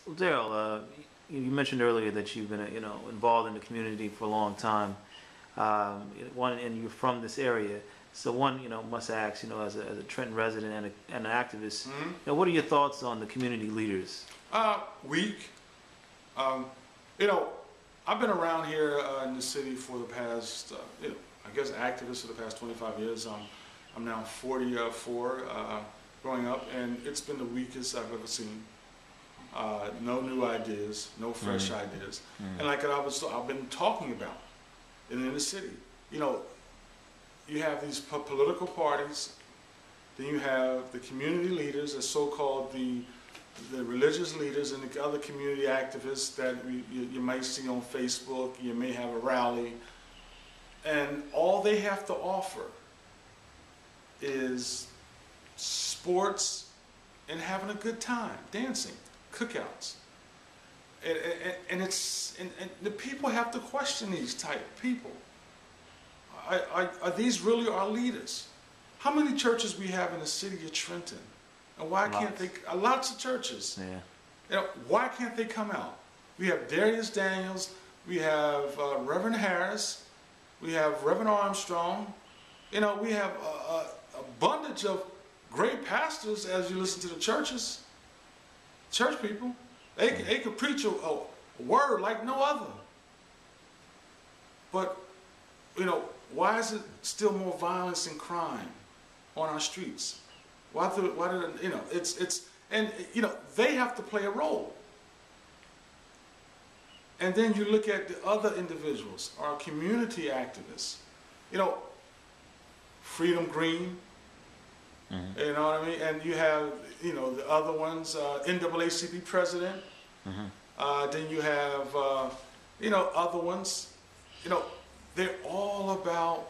Well, Daryl, you mentioned earlier that you've been, involved in the community for a long time. And you're from this area. So one, must ask, as a Trenton resident and an activist, Mhm. what are your thoughts on the community leaders? Weak. Um, you know, I've been around here in the city for the past, I guess activist for the past 25 years. I'm now 44, growing up, and it's been the weakest I've ever seen. No new ideas, no fresh ideas. And like I've been talking about in the city, you have these political parties, then you have the community leaders, the so-called the religious leaders and the other community activists that you might see on Facebook, you may have a rally, and all they have to offer is sports and having a good time, dancing, cookouts. And the people have to question these type of people. Are these really our leaders? How many churches we have in the city of Trenton? And why can't they, lots of churches. Yeah. Why can't they come out? We have Darius Daniels, we have Reverend Harris, we have Reverend Armstrong. We have a abundance of great pastors as you listen to the churches. Church people, they could preach a word like no other. But, why is it still more violence and crime on our streets? Why they have to play a role. And then you look at the other individuals, our community activists. Freedom Green, you know what I mean? And you have, the other ones, NAACP president. Then you have, other ones. They're all about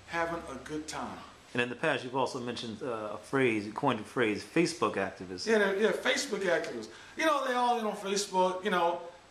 having a good time. And in the past, you've also mentioned a phrase, you coined a phrase, Facebook activists. Yeah, Facebook activists. They all on Facebook,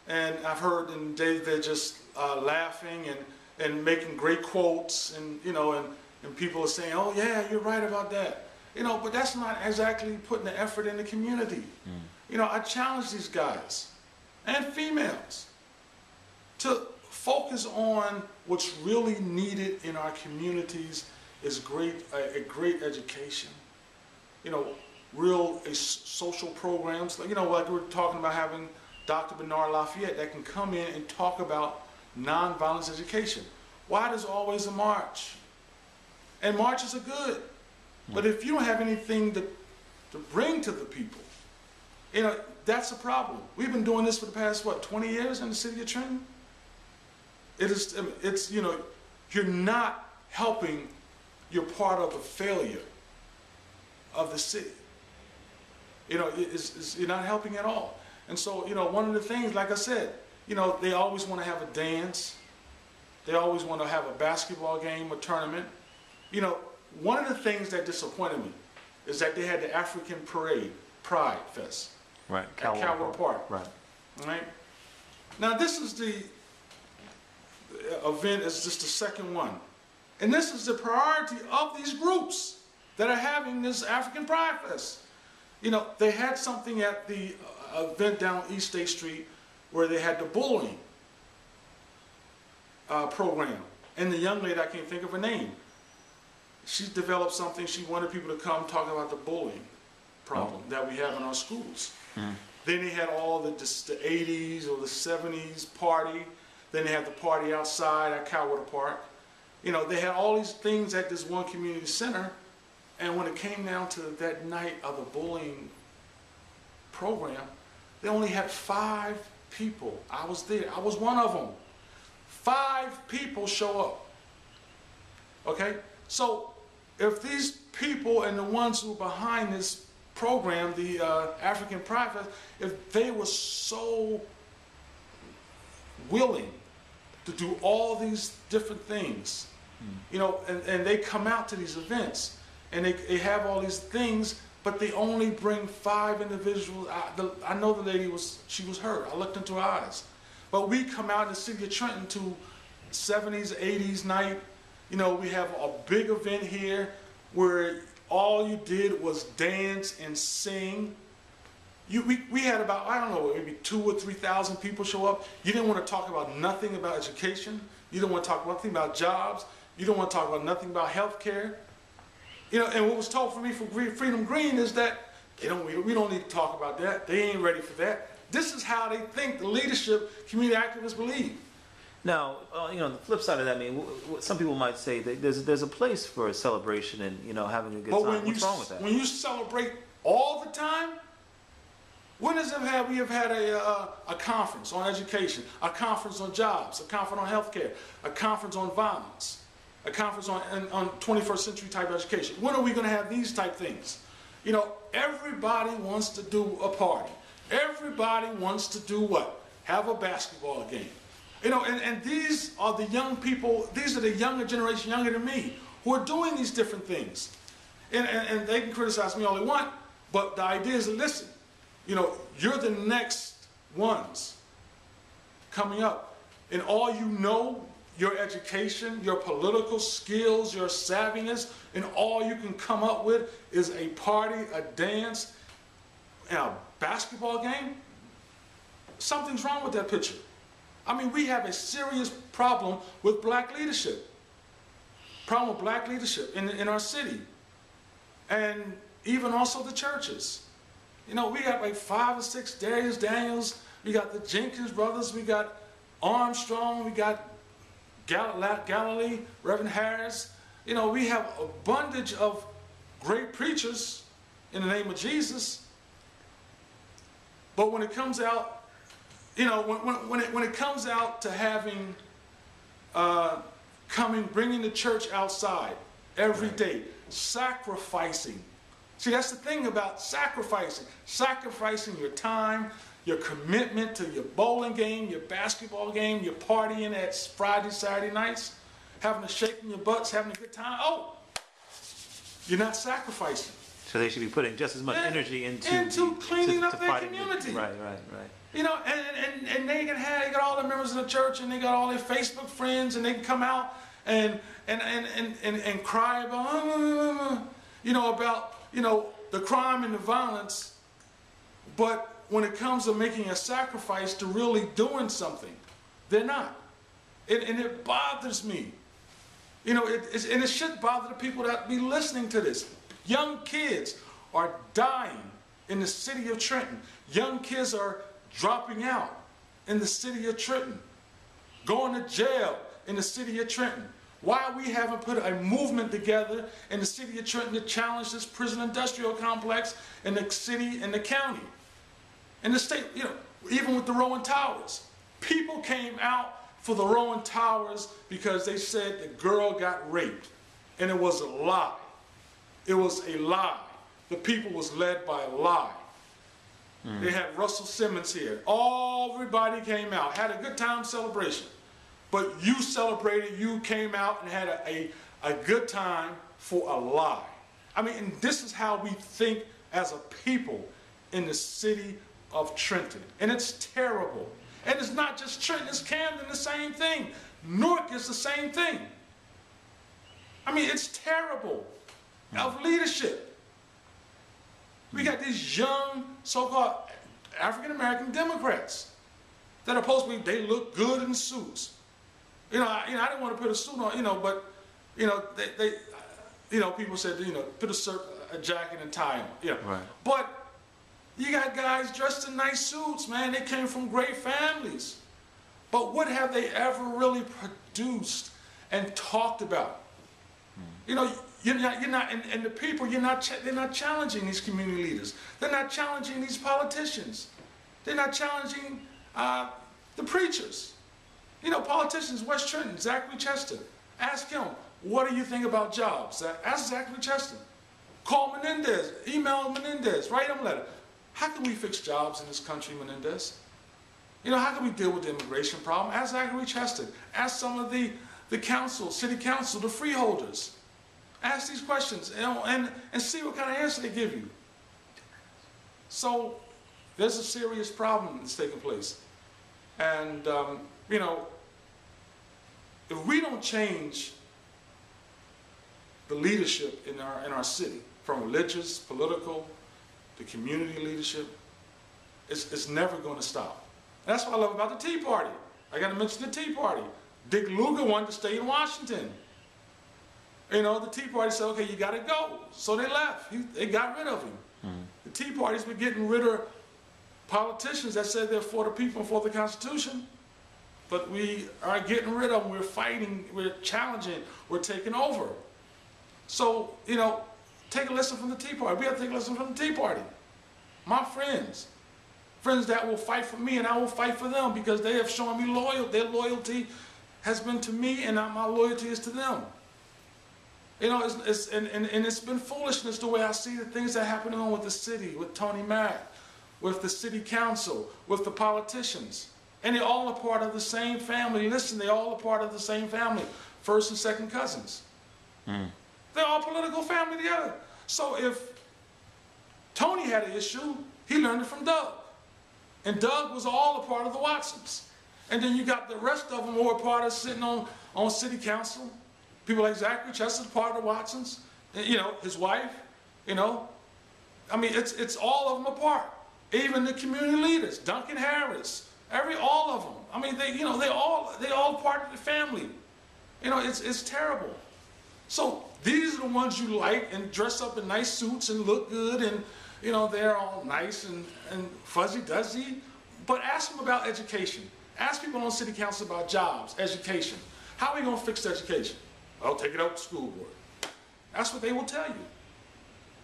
and I've heard them, they're just laughing and making great quotes, and people are saying, oh yeah, you're right about that. But that's not exactly putting the effort in the community. I challenge these guys and females to focus on what's really needed in our communities is a great education. Real social programs. Like we're talking about having Dr. Bernard Lafayette that can come in and talk about nonviolence education. Why there's always a march? And marches are good. But if you don't have anything to bring to the people, that's a problem. We've been doing this for the past, 20 years in the city of Trenton? You're not helping, you're part of the failure of the city. You're not helping at all. And so, one of the things, like I said, they always want to have a dance. They always want to have a basketball game, a tournament. One of the things that disappointed me is that they had the African Pride Fest. Right. At Calvert Park. Right. Right. Now, this is the event, is just the second one. And this is the priority of these groups that are having this African Pride Fest. They had something at the event down East State Street where they had the bullying program. And the young lady, I can't think of her name, she developed something. She wanted people to come talk about the bullying problem that we have in our schools. Then they had all the 80s or the 70s party. Then they had the party outside at Calvert Park. They had all these things at this one community center. And when it came down to that night of the bullying program, they only had 5 people. I was there. I was one of them. 5 people show up. Okay? So if these people and the ones who are behind this program, the African Pride Fest, if they were so willing to do all these different things, and they come out to these events, and they have all these things, but they only bring 5 individuals. I know the lady she was hurt. I looked into her eyes. But we come out in the city of Trenton to 70s, 80s night. We have a big event here where all you did was dance and sing. we had about, I don't know, maybe 2,000 or 3,000 people show up. You didn't want to talk about nothing about education. You didn't want to talk about nothing about jobs. You don't want to talk about nothing about health care. You know, and what was told for me for Freedom Green is that we don't need to talk about that. They ain't ready for that. This is how they think the leadership, community activists believe. Now, you know, the flip side of that, I mean, some people might say that there's a place for a celebration and, you know, having a good time. What's wrong with that? When you celebrate all the time, when has we have had a conference on education, a conference on jobs, a conference on healthcare, a conference on violence, a conference on 21st century type education? When are we going to have these type things? You know, everybody wants to do a party. Everybody wants to do what? Have a basketball game. You know, and these are the young people, these are the younger generation, younger than me, who are doing these different things. And they can criticize me all they want, but the idea is, listen, you know, you're the next ones coming up. And all you know, your education, your political skills, your savviness, and all you can come up with is a party, a dance, and a basketball game. Something's wrong with that picture. I mean, we have a serious problem with black leadership. Problem with black leadership in our city. And even also the churches. You know, we have like 5 or 6 Darius Daniels. We got the Jenkins brothers. We got Armstrong. We got Galilee, Reverend Harris. You know, we have a abundance of great preachers in the name of Jesus. But when it comes out, you know, when it comes out to having, bringing the church outside every day, sacrificing. See, that's the thing about sacrificing. Sacrificing your time, your commitment to your bowling game, your basketball game, your partying at Friday, Saturday nights, having a shake in your butts, having a good time. Oh, you're not sacrificing. So they should be putting just as much energy into cleaning up their community. Right. You know, and they got all the members of the church, and they got all their Facebook friends, and they can come out and cry about, you know, the crime and the violence. But when it comes to making a sacrifice to really doing something, they're not. And it bothers me. You know, and it should bother the people that be listening to this. Young kids are dying in the city of Trenton. Young kids are dropping out in the city of Trenton, going to jail in the city of Trenton. Why we haven't put a movement together in the city of Trenton to challenge this prison industrial complex in the city and the county. In the state, you know, even with the Rowan Towers. People came out for the Rowan Towers because they said the girl got raped. And it was a lie. It was a lie. The people was led by a lie. They had Russell Simmons here. Everybody came out, had a good time celebration. But you celebrated, you came out and had a good time for a lie. I mean, and this is how we think as a people in the city of Trenton. And it's terrible. And it's not just Trenton, it's Camden, the same thing. Newark is the same thing. I mean, it's terrible of leadership. We got these young so-called African-American Democrats that are supposed to be, they look good in suits. I didn't want to put a suit on, but, people said, put a jacket and tie on, Right. But you got guys dressed in nice suits, man. They came from great families. But what have they ever really produced and talked about? You're not, and the people, they're not challenging these community leaders. They're not challenging these politicians. They're not challenging the preachers. Politicians, West Trenton, Zachary Chester. Ask him, what do you think about jobs? Ask Zachary Chester. Call Menendez, email Menendez, write him a letter. How can we fix jobs in this country, Menendez? How can we deal with the immigration problem? Ask Zachary Chester. Ask some of the council, city council, the freeholders. Ask these questions and see what kind of answer they give you. So there's a serious problem that's taking place. And, if we don't change the leadership in our city, from religious, political, to community leadership, it's never going to stop. And that's what I love about the Tea Party. I got to mention the Tea Party. Dick Lugar wanted to stay in Washington. You know, the Tea Party said, okay, you got to go. So they left. They got rid of him. The Tea Party's been getting rid of politicians that said they're for the people and for the Constitution. But we are getting rid of them. We're fighting. We're challenging. We're taking over. So, you know, take a lesson from the Tea Party. We have to take a lesson from the Tea Party. My friends that will fight for me and I will fight for them because they have shown me loyalty. Their loyalty has been to me and my loyalty is to them. You know, it's been foolishness the way I see the things that are happening on with the city, with Tony Mack, with the city council, with the politicians. And they're all a part of the same family. Listen, they're all a part of the same family, first and second cousins. They're all political family together. So if Tony had an issue, he learned it from Doug. And Doug was all a part of the Watsons. And then you got the rest of them who are part of sitting on city council. People like Zachary Chester's part of the Watsons. And, you know, his wife, you know. I mean, it's all of them apart. Even the community leaders, Duncan Harris, all of them. I mean, they all part of the family. You know, it's terrible. So these are the ones you like and dress up in nice suits and look good and, you know, they're all nice and fuzzy-duzzy. But ask them about education. Ask people on city council about jobs, education. How are we going to fix education? I'll take it up to school board. That's what they will tell you.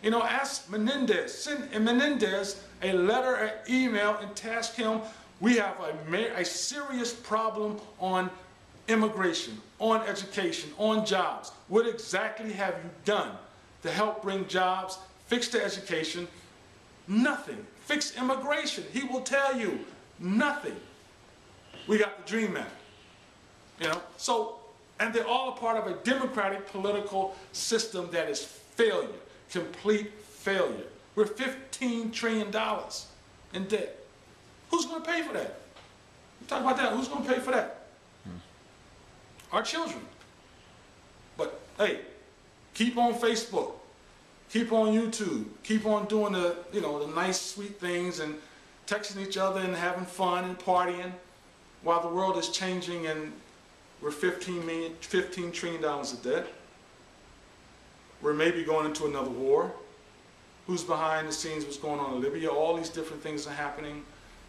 You know, ask Menendez. Send Menendez a letter, an email, and task him, we have a serious problem on immigration, on education, on jobs. What exactly have you done to help bring jobs, fix the education? Nothing. Fix immigration. He will tell you nothing. We got the Dream Act. You know, so, and they're all a part of a democratic political system that is failure, complete failure. We're $15 trillion in debt. Who's going to pay for that? We talk about that. Who's going to pay for that? Our children. But hey, keep on Facebook, keep on YouTube, keep on doing the nice, sweet things and texting each other and having fun and partying while the world is changing and we're $15 trillion of debt. We're maybe going into another war. Who's behind the scenes? What's going on in Libya? All these different things are happening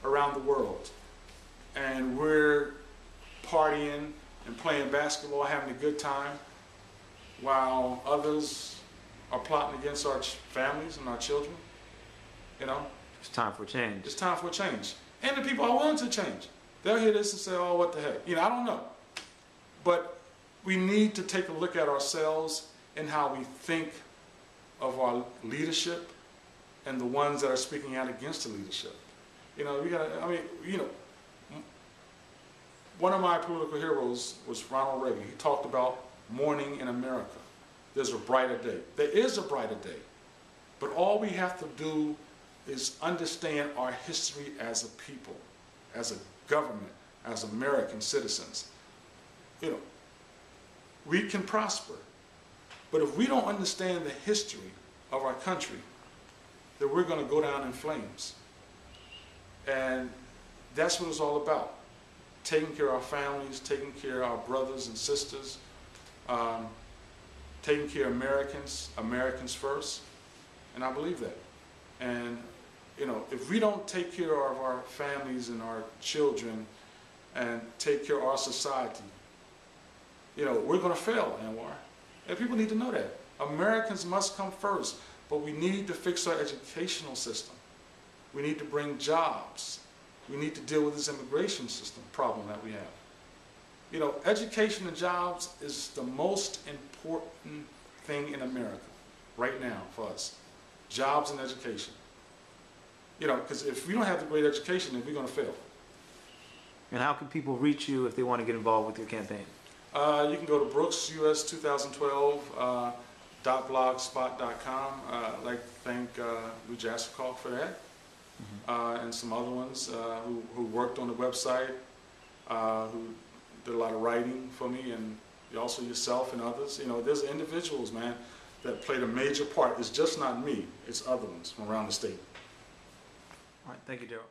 around the world. And we're partying and playing basketball, having a good time, while others are plotting against our families and our children. You know? It's time for change. It's time for a change. And the people are willing to change. They'll hear this and say, oh, what the heck? You know, I don't know. But we need to take a look at ourselves and how we think of our leadership and the ones that are speaking out against the leadership. You know, one of my political heroes was Ronald Reagan. He talked about morning in America. There's a brighter day. There is a brighter day. But all we have to do is understand our history as a people, as a government, as American citizens. You know, we can prosper. But if we don't understand the history of our country, then we're going to go down in flames. And that's what it's all about. Taking care of our families, taking care of our brothers and sisters, taking care of Americans first. And I believe that. And, you know, if we don't take care of our families and our children and take care of our society, you know, we're going to fail, Anwar. And people need to know that. Americans must come first, but we need to fix our educational system. We need to bring jobs. We need to deal with this immigration system problem that we have. You know, education and jobs is the most important thing in America right now for us. Jobs and education. You know, because if we don't have the great education, then we're going to fail. And how can people reach you if they want to get involved with your campaign? You can go to brooksus2012.blogspot.com. I'd like to thank Lou Jasikoff for that, and some other ones who worked on the website, who did a lot of writing for me, and also yourself and others. You know, there's individuals, man, that played a major part. It's just not me. It's other ones from around the state. All right. Thank you, Daryl.